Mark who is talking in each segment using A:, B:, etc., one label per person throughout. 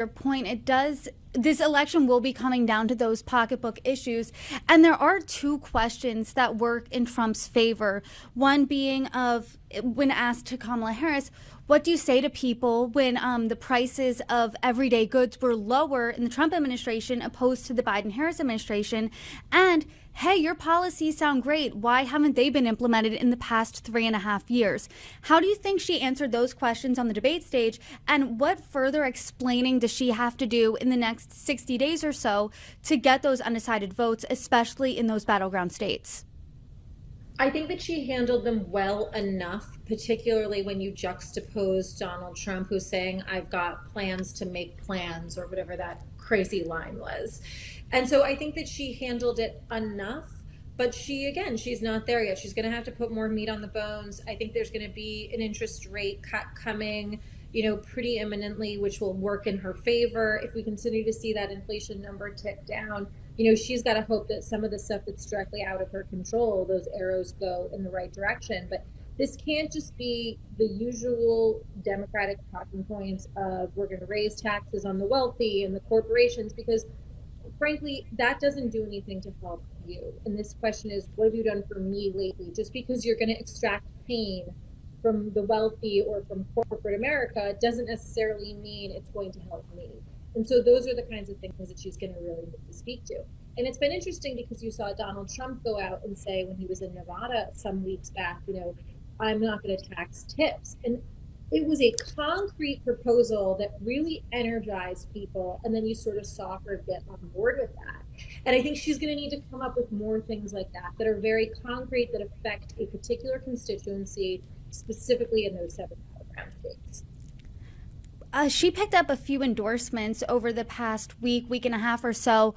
A: your point, this election will be coming down to those pocketbook issues. And there are two questions that work in Trump's favor. One being of when asked to Kamala Harris, what do you say to people when the prices of everyday goods were lower in the Trump administration opposed to the Biden-Harris administration? And hey, your policies sound great. Why haven't they been implemented in the past 3.5 years? How do you think she answered those questions on the debate stage? And what further explaining does she have to do in the next 60 days or so to get those undecided votes, especially in those battleground states?
B: I think that she handled them well enough, particularly when you juxtapose Donald Trump, who's saying, I've got plans to make plans, or whatever that crazy line was. And so I think that she handled it enough, but she's not there yet. She's going to have to put more meat on the bones. I think there's going to be an interest rate cut coming, pretty imminently, which will work in her favor. If we continue to see that inflation number tick down, she's got to hope that some of the stuff that's directly out of her control, those arrows go in the right direction. But this can't just be the usual Democratic talking points of we're going to raise taxes on the wealthy and the corporations, because frankly, that doesn't do anything to help you. And this question is, what have you done for me lately? Just because you're going to extract pain from the wealthy or from corporate America doesn't necessarily mean it's going to help me. And so those are the kinds of things that she's going to really need to speak to. And it's been interesting because you saw Donald Trump go out and say when he was in Nevada some weeks back, I'm not going to tax tips. And it was a concrete proposal that really energized people. And then you sort of saw her get on board with that. And I think she's going to need to come up with more things like that are very concrete, that affect a particular constituency, specifically in those 7 battleground states.
A: She picked up a few endorsements over the past week and a half or so,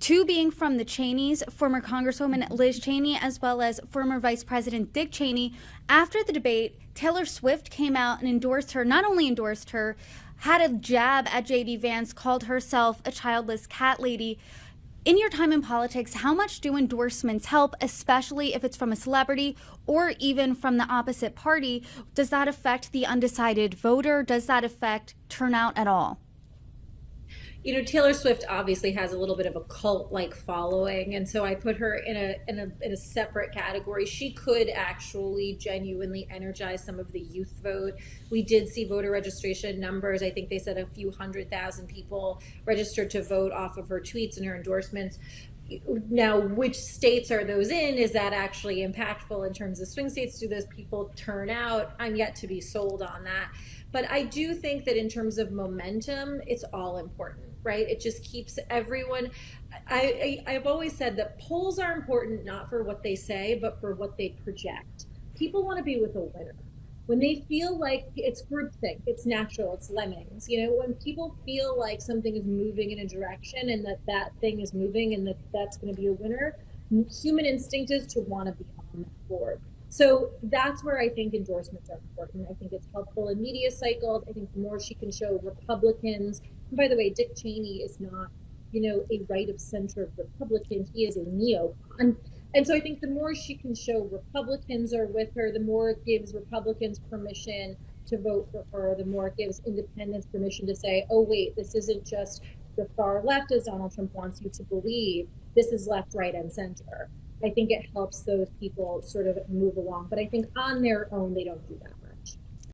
A: 2 being from the Cheneys, former Congresswoman Liz Cheney, as well as former Vice President Dick Cheney. After the debate, Taylor Swift came out and not only endorsed her, had a jab at J.D. Vance, called herself a childless cat lady. In your time in politics, how much do endorsements help, especially if it's from a celebrity or even from the opposite party? Does that affect the undecided voter? Does that affect turnout at all?
B: Taylor Swift obviously has a little bit of a cult-like following, and so I put her in a separate category. She could actually genuinely energize some of the youth vote. We did see voter registration numbers. I think they said a few 100,000 people registered to vote off of her tweets and her endorsements. Now, which states are those in? Is that actually impactful in terms of swing states? Do those people turn out? I'm yet to be sold on that. But I do think that in terms of momentum, it's all important, right? It just keeps everyone. I've always said that polls are important not for what they say, but for what they project. People want to be with a winner. When they feel like it's groupthink, it's natural, it's lemmings. When people feel like something is moving in a direction and that thing is moving and that's going to be a winner, human instinct is to want to be on that board. So that's where I think endorsements are important. I think it's helpful in media cycles. I think the more she can show Republicans, and by the way, Dick Cheney is not, a right of center Republican. He is a neocon. And so I think the more she can show Republicans are with her, the more it gives Republicans permission to vote for her, the more it gives independents permission to say, oh, wait, this isn't just the far left as Donald Trump wants you to believe. This is left, right, and center. I think it helps those people sort of move along. But I think on their own, they don't do that.